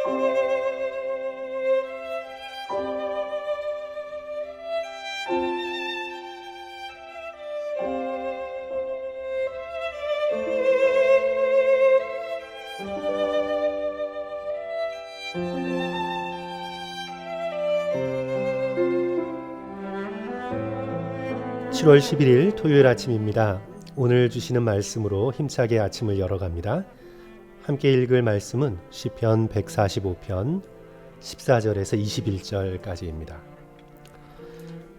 (7월 11일) 토요일 아침입니다. 오늘 주시는 말씀으로 힘차게 아침을 열어갑니다. 함께 읽을 말씀은 시편 145편 14절에서 21절까지입니다.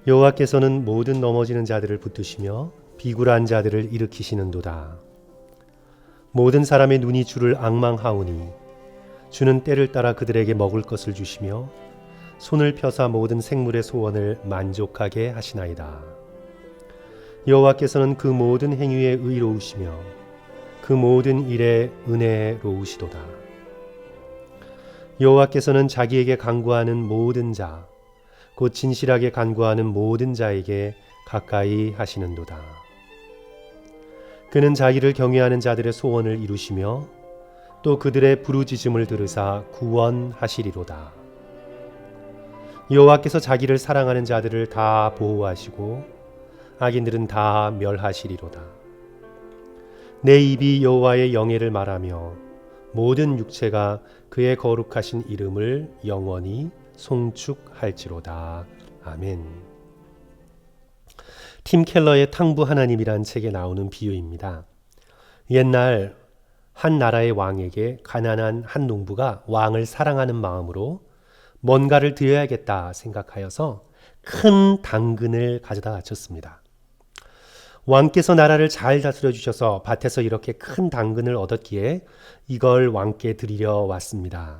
여호와께서는 모든 넘어지는 자들을 붙드시며 비굴한 자들을 일으키시는도다. 모든 사람의 눈이 주를 앙망하오니 주는 때를 따라 그들에게 먹을 것을 주시며 손을 펴사 모든 생물의 소원을 만족하게 하시나이다. 여호와께서는 그 모든 행위에 의로우시며 그 모든 일에 은혜로우시도다. 여호와께서는 자기에게 간구하는 모든 자, 곧 진실하게 간구하는 모든 자에게 가까이 하시는도다. 그는 자기를 경외하는 자들의 소원을 이루시며 또 그들의 부르짖음을 들으사 구원하시리로다. 여호와께서 자기를 사랑하는 자들을 다 보호하시고 악인들은 다 멸하시리로다. 내 입이 여호와의 영예를 말하며 모든 육체가 그의 거룩하신 이름을 영원히 송축할지로다. 아멘. 팀 켈러의 탕부 하나님이란 책에 나오는 비유입니다. 옛날 한 나라의 왕에게 가난한 한 농부가 왕을 사랑하는 마음으로 뭔가를 드려야겠다 생각하여서 큰 당근을 가져다 바쳤습니다. 왕께서 나라를 잘 다스려 주셔서 밭에서 이렇게 큰 당근을 얻었기에 이걸 왕께 드리려 왔습니다.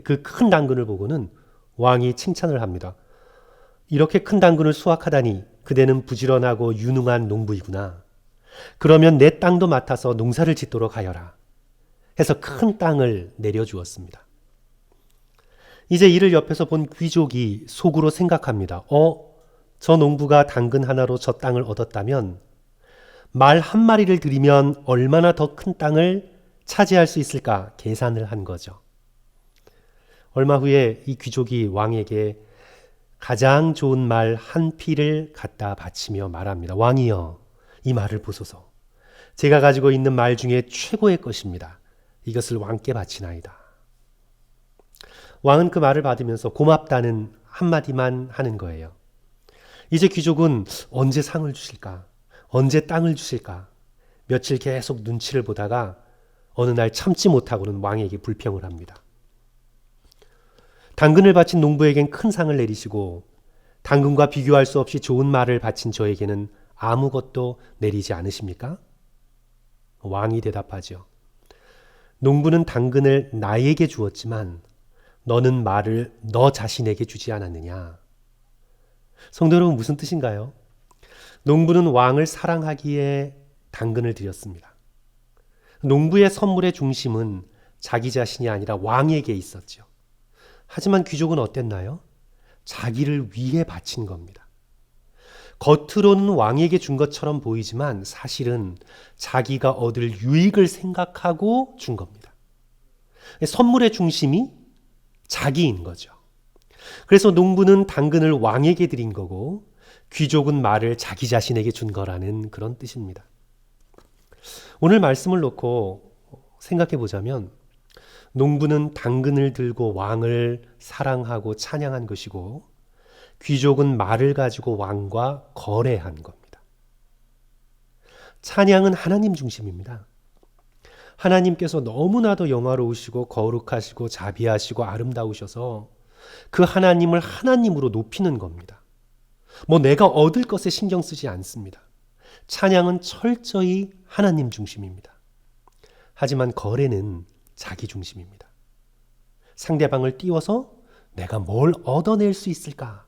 그 큰 당근을 보고는 왕이 칭찬을 합니다. 이렇게 큰 당근을 수확하다니 그대는 부지런하고 유능한 농부이구나. 그러면 내 땅도 맡아서 농사를 짓도록 하여라. 해서 큰 땅을 내려주었습니다. 이제 이를 옆에서 본 귀족이 속으로 생각합니다. 저 농부가 당근 하나로 저 땅을 얻었다면 말 한 마리를 들이면 얼마나 더 큰 땅을 차지할 수 있을까 계산을 한 거죠. 얼마 후에 이 귀족이 왕에게 가장 좋은 말 한 피를 갖다 바치며 말합니다. 왕이여, 이 말을 보소서. 제가 가지고 있는 말 중에 최고의 것입니다. 이것을 왕께 바치나이다. 왕은 그 말을 받으면서 고맙다는 한마디만 하는 거예요. 이제 귀족은 언제 상을 주실까? 언제 땅을 주실까? 며칠 계속 눈치를 보다가 어느 날 참지 못하고는 왕에게 불평을 합니다. 당근을 바친 농부에겐 큰 상을 내리시고 당근과 비교할 수 없이 좋은 말을 바친 저에게는 아무것도 내리지 않으십니까? 왕이 대답하죠. 농부는 당근을 나에게 주었지만 너는 말을 너 자신에게 주지 않았느냐? 성도 여러분, 무슨 뜻인가요? 농부는 왕을 사랑하기에 당근을 드렸습니다. 농부의 선물의 중심은 자기 자신이 아니라 왕에게 있었죠. 하지만 귀족은 어땠나요? 자기를 위해 바친 겁니다. 겉으로는 왕에게 준 것처럼 보이지만 사실은 자기가 얻을 유익을 생각하고 준 겁니다. 선물의 중심이 자기인 거죠. 그래서 농부는 당근을 왕에게 드린 거고 귀족은 말을 자기 자신에게 준 거라는 그런 뜻입니다. 오늘 말씀을 놓고 생각해 보자면 농부는 당근을 들고 왕을 사랑하고 찬양한 것이고 귀족은 말을 가지고 왕과 거래한 겁니다. 찬양은 하나님 중심입니다. 하나님께서 너무나도 영화로우시고 거룩하시고 자비하시고 아름다우셔서 그 하나님을 하나님으로 높이는 겁니다. 내가 얻을 것에 신경 쓰지 않습니다. 찬양은 철저히 하나님 중심입니다. 하지만 거래는 자기 중심입니다. 상대방을 띄워서 내가 뭘 얻어낼 수 있을까?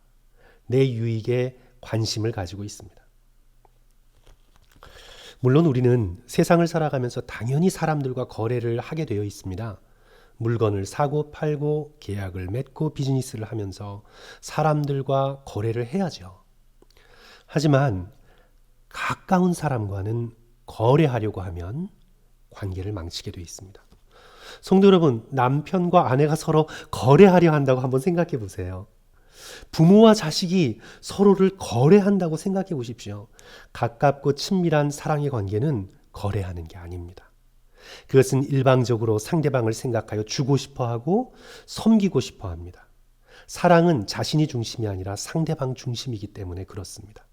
내 유익에 관심을 가지고 있습니다. 물론 우리는 세상을 살아가면서 당연히 사람들과 거래를 하게 되어 있습니다. 물건을 사고 팔고 계약을 맺고 비즈니스를 하면서 사람들과 거래를 해야죠. 하지만 가까운 사람과는 거래하려고 하면 관계를 망치게 되어 있습니다. 성도 여러분, 남편과 아내가 서로 거래하려 한다고 한번 생각해 보세요. 부모와 자식이 서로를 거래한다고 생각해 보십시오. 가깝고 친밀한 사랑의 관계는 거래하는 게 아닙니다. 그것은 일방적으로 상대방을 생각하여 주고 싶어 하고 섬기고 싶어 합니다. 사랑은 자신이 중심이 아니라 상대방 중심이기 때문에 그렇습니다.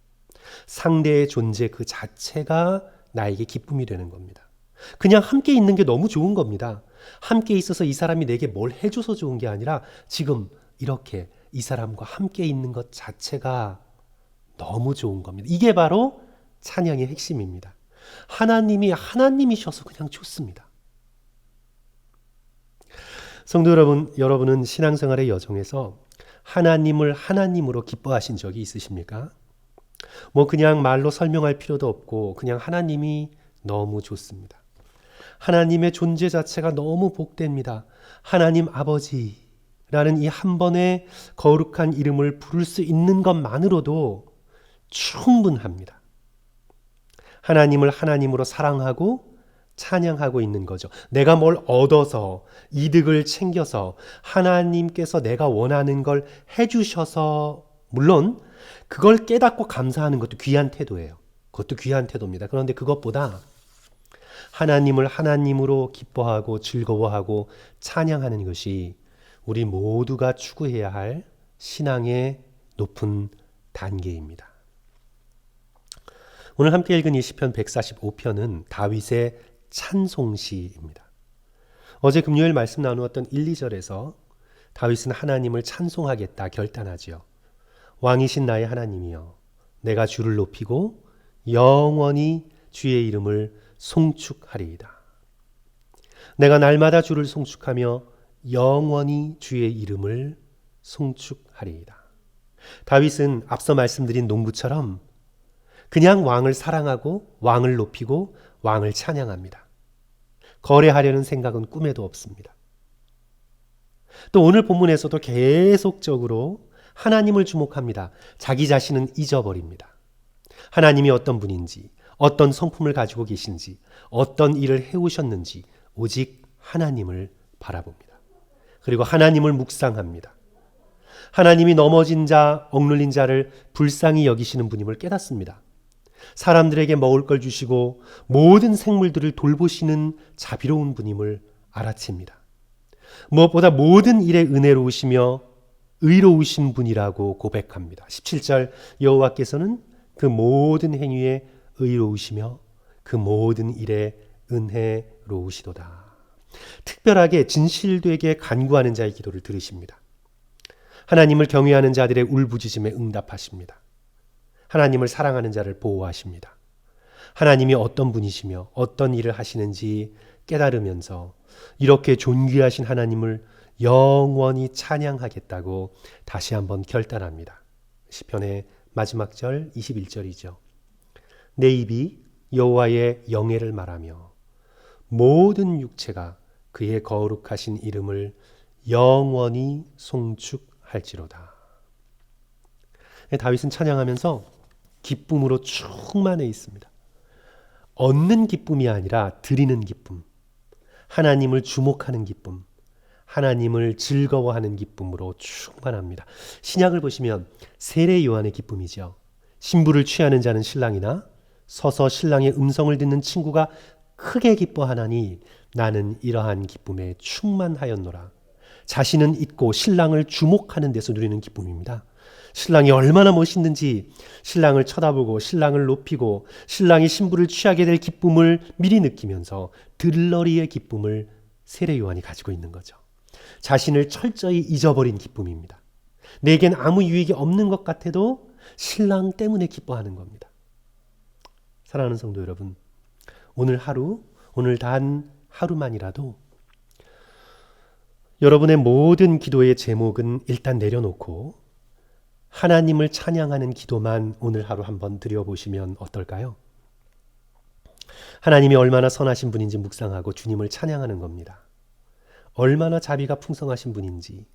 상대의 존재 그 자체가 나에게 기쁨이 되는 겁니다. 그냥 함께 있는 게 너무 좋은 겁니다. 함께 있어서 이 사람이 내게 뭘 해줘서 좋은 게 아니라 지금 이렇게 이 사람과 함께 있는 것 자체가 너무 좋은 겁니다. 이게 바로 찬양의 핵심입니다. 하나님이 하나님이셔서 그냥 좋습니다. 성도 여러분, 여러분은 신앙생활의 여정에서 하나님을 하나님으로 기뻐하신 적이 있으십니까? 그냥 말로 설명할 필요도 없고 그냥 하나님이 너무 좋습니다. 하나님의 존재 자체가 너무 복됩니다. 하나님 아버지라는 이 한 번의 거룩한 이름을 부를 수 있는 것만으로도 충분합니다. 하나님을 하나님으로 사랑하고 찬양하고 있는 거죠. 내가 뭘 얻어서 이득을 챙겨서 하나님께서 내가 원하는 걸 해주셔서 물론 그걸 깨닫고 감사하는 것도 귀한 태도예요. 그것도 귀한 태도입니다. 그런데 그것보다 하나님을 하나님으로 기뻐하고 즐거워하고 찬양하는 것이 우리 모두가 추구해야 할 신앙의 높은 단계입니다. 오늘 함께 읽은 이 시편 145편은 다윗의 찬송시입니다. 어제 금요일 말씀 나누었던 1, 2절에서 다윗은 하나님을 찬송하겠다 결단하지요. 왕이신 나의 하나님이여, 내가 주를 높이고 영원히 주의 이름을 송축하리이다. 내가 날마다 주를 송축하며 영원히 주의 이름을 송축하리이다. 다윗은 앞서 말씀드린 농부처럼 그냥 왕을 사랑하고 왕을 높이고 왕을 찬양합니다. 거래하려는 생각은 꿈에도 없습니다. 또 오늘 본문에서도 계속적으로 하나님을 주목합니다. 자기 자신은 잊어버립니다. 하나님이 어떤 분인지, 어떤 성품을 가지고 계신지, 어떤 일을 해오셨는지 오직 하나님을 바라봅니다. 그리고 하나님을 묵상합니다. 하나님이 넘어진 자, 억눌린 자를 불쌍히 여기시는 분임을 깨닫습니다. 사람들에게 먹을 걸 주시고 모든 생물들을 돌보시는 자비로운 분임을 알아챕니다. 무엇보다 모든 일에 은혜로우시며 의로우신 분이라고 고백합니다. 17절 여호와께서는 그 모든 행위에 의로우시며 그 모든 일에 은혜로우시도다. 특별하게 진실되게 간구하는 자의 기도를 들으십니다. 하나님을 경외하는 자들의 울부짖음에 응답하십니다. 하나님을 사랑하는 자를 보호하십니다. 하나님이 어떤 분이시며 어떤 일을 하시는지 깨달으면서 이렇게 존귀하신 하나님을 영원히 찬양하겠다고 다시 한번 결단합니다. 시편의 마지막 절 21절이죠. 내 입이 여호와의 영예를 말하며 모든 육체가 그의 거룩하신 이름을 영원히 송축할지로다. 다윗은 찬양하면서 기쁨으로 충만해 있습니다. 얻는 기쁨이 아니라 드리는 기쁨, 하나님을 주목하는 기쁨, 하나님을 즐거워하는 기쁨으로 충만합니다. 신약을 보시면 세례 요한의 기쁨이죠. 신부를 취하는 자는 신랑이나 서서 신랑의 음성을 듣는 친구가 크게 기뻐하나니 나는 이러한 기쁨에 충만하였노라. 자신은 잊고 신랑을 주목하는 데서 누리는 기쁨입니다. 신랑이 얼마나 멋있는지 신랑을 쳐다보고 신랑을 높이고 신랑이 신부를 취하게 될 기쁨을 미리 느끼면서 들러리의 기쁨을 세례 요한이 가지고 있는 거죠. 자신을 철저히 잊어버린 기쁨입니다. 내겐 아무 유익이 없는 것 같아도 신랑 때문에 기뻐하는 겁니다. 사랑하는 성도 여러분, 오늘 하루, 오늘 단 하루만이라도 여러분의 모든 기도의 제목은 일단 내려놓고 하나님을 찬양하는 기도만 오늘 하루 한번 드려보시면 어떨까요? 하나님이 얼마나 선하신 분인지 묵상하고 주님을 찬양하는 겁니다. 얼마나 자비가 풍성하신 분인지,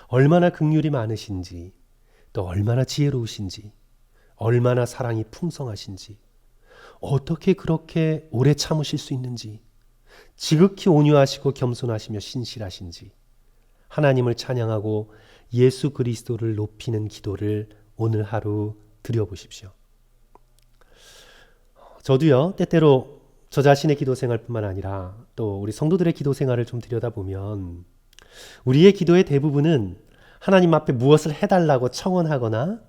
얼마나 긍휼이 많으신지, 또 얼마나 지혜로우신지, 얼마나 사랑이 풍성하신지, 어떻게 그렇게 오래 참으실 수 있는지, 지극히 온유하시고 겸손하시며 신실하신지 하나님을 찬양하고 예수 그리스도를 높이는 기도를 오늘 하루 드려보십시오. 저도요, 때때로 저 자신의 기도 생활뿐만 아니라 또 우리 성도들의 기도 생활을 좀 들여다보면 우리의 기도의 대부분은 하나님 앞에 무엇을 해달라고 청원하거나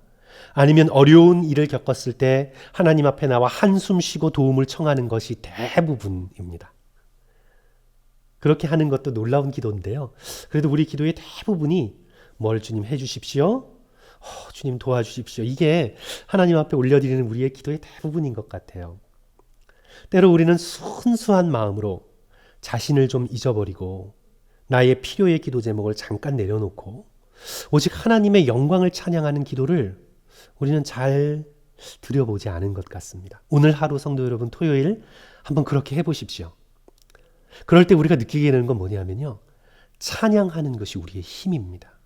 아니면 어려운 일을 겪었을 때 하나님 앞에 나와 한숨 쉬고 도움을 청하는 것이 대부분입니다. 그렇게 하는 것도 놀라운 기도인데요. 그래도 우리 기도의 대부분이 뭘 주님 해주십시오. 주님 도와주십시오. 이게 하나님 앞에 올려드리는 우리의 기도의 대부분인 것 같아요. 때로 우리는 순수한 마음으로 자신을 좀 잊어버리고 나의 필요의 기도 제목을 잠깐 내려놓고 오직 하나님의 영광을 찬양하는 기도를 우리는 잘 드려보지 않은 것 같습니다. 오늘 하루 성도 여러분, 토요일 한번 그렇게 해보십시오. 그럴 때 우리가 느끼게 되는 건 뭐냐면요, 찬양하는 것이 우리의 힘입니다.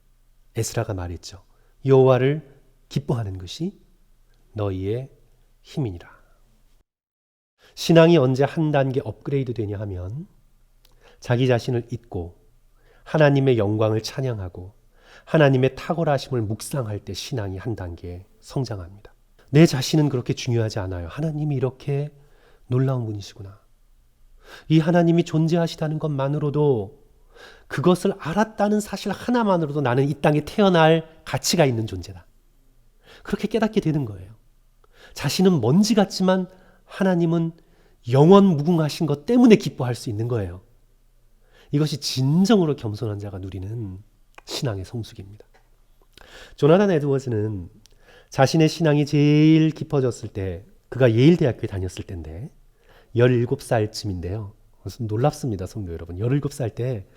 에스라가 말했죠. 여호와를 기뻐하는 것이 너희의 힘이니라. 신앙이 언제 한 단계 업그레이드 되냐 하면 자기 자신을 잊고 하나님의 영광을 찬양하고 하나님의 탁월하심을 묵상할 때 신앙이 한 단계 성장합니다. 내 자신은 그렇게 중요하지 않아요. 하나님이 이렇게 놀라운 분이시구나. 이 하나님이 존재하시다는 것만으로도, 그것을 알았다는 사실 하나만으로도 나는 이 땅에 태어날 가치가 있는 존재다. 그렇게 깨닫게 되는 거예요. 자신은 먼지 같지만 하나님은 영원 무궁하신 것 때문에 기뻐할 수 있는 거예요. 이것이 진정으로 겸손한 자가 누리는 신앙의 성숙입니다. 조나단 에드워즈는 자신의 신앙이 제일 깊어졌을 때, 그가 예일대학교에 다녔을 때인데 17살쯤인데요. 놀랍습니다, 성도 여러분. 17살 때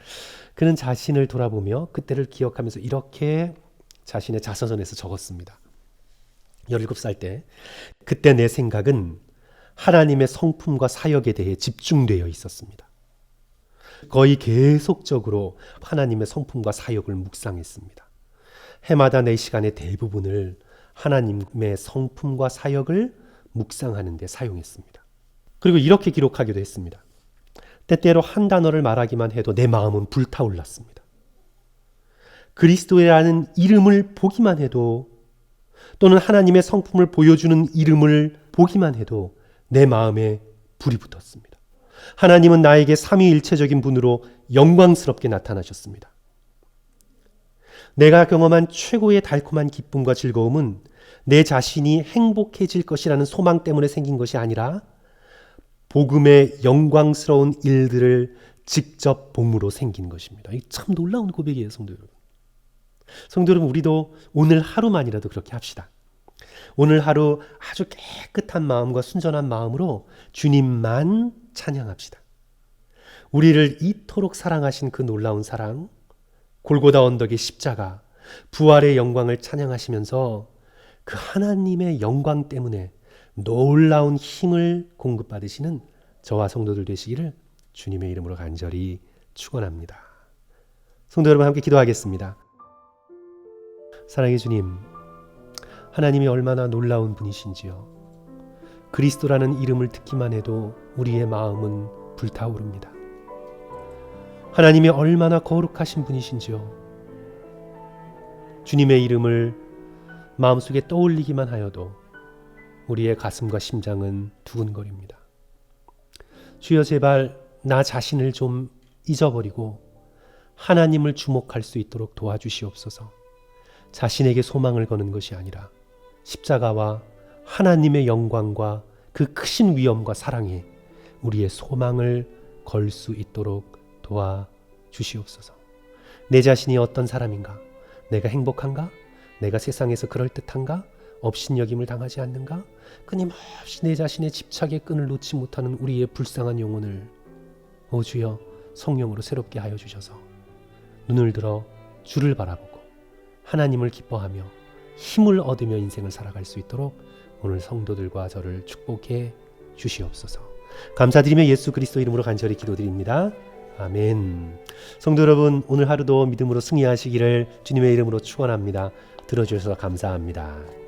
그는 자신을 돌아보며 그때를 기억하면서 이렇게 자신의 자서전에서 적었습니다. 17살 때, 그때 내 생각은 하나님의 성품과 사역에 대해 집중되어 있었습니다. 거의 계속적으로 하나님의 성품과 사역을 묵상했습니다. 해마다 내 시간의 대부분을 하나님의 성품과 사역을 묵상하는 데 사용했습니다. 그리고 이렇게 기록하기도 했습니다. 때때로 한 단어를 말하기만 해도 내 마음은 불타올랐습니다. 그리스도라는 이름을 보기만 해도, 또는 하나님의 성품을 보여주는 이름을 보기만 해도 내 마음에 불이 붙었습니다. 하나님은 나에게 삼위일체적인 분으로 영광스럽게 나타나셨습니다. 내가 경험한 최고의 달콤한 기쁨과 즐거움은 내 자신이 행복해질 것이라는 소망 때문에 생긴 것이 아니라 복음의 영광스러운 일들을 직접 봄으로 생긴 것입니다. 이게 참 놀라운 고백이에요, 성도 여러분. 성도 여러분, 우리도 오늘 하루만이라도 그렇게 합시다. 오늘 하루 아주 깨끗한 마음과 순전한 마음으로 주님만 찬양합시다. 우리를 이토록 사랑하신 그 놀라운 사랑, 골고다 언덕의 십자가, 부활의 영광을 찬양하시면서 그 하나님의 영광 때문에 놀라운 힘을 공급받으시는 저와 성도들 되시기를 주님의 이름으로 간절히 축원합니다. 성도 여러분, 함께 기도하겠습니다. 사랑의 주님, 하나님이 얼마나 놀라운 분이신지요. 그리스도라는 이름을 듣기만 해도 우리의 마음은 불타오릅니다. 하나님이 얼마나 거룩하신 분이신지요. 주님의 이름을 마음속에 떠올리기만 하여도 우리의 가슴과 심장은 두근거립니다. 주여, 제발 나 자신을 좀 잊어버리고 하나님을 주목할 수 있도록 도와주시옵소서. 자신에게 소망을 거는 것이 아니라 십자가와 하나님의 영광과 그 크신 위엄과 사랑에 우리의 소망을 걸 수 있도록 도와주시옵소서. 내 자신이 어떤 사람인가? 내가 행복한가? 내가 세상에서 그럴듯한가? 업신여김을 당하지 않는가? 끊임없이 내 자신의 집착의 끈을 놓지 못하는 우리의 불쌍한 영혼을 오 주여 성령으로 새롭게 하여 주셔서 눈을 들어 주를 바라보고 하나님을 기뻐하며 힘을 얻으며 인생을 살아갈 수 있도록 오늘 성도들과 저를 축복해 주시옵소서. 감사드리며 예수 그리스도 이름으로 간절히 기도드립니다. 아멘. 성도 여러분, 오늘 하루도 믿음으로 승리하시기를 주님의 이름으로 축원합니다. 들어주셔서 감사합니다.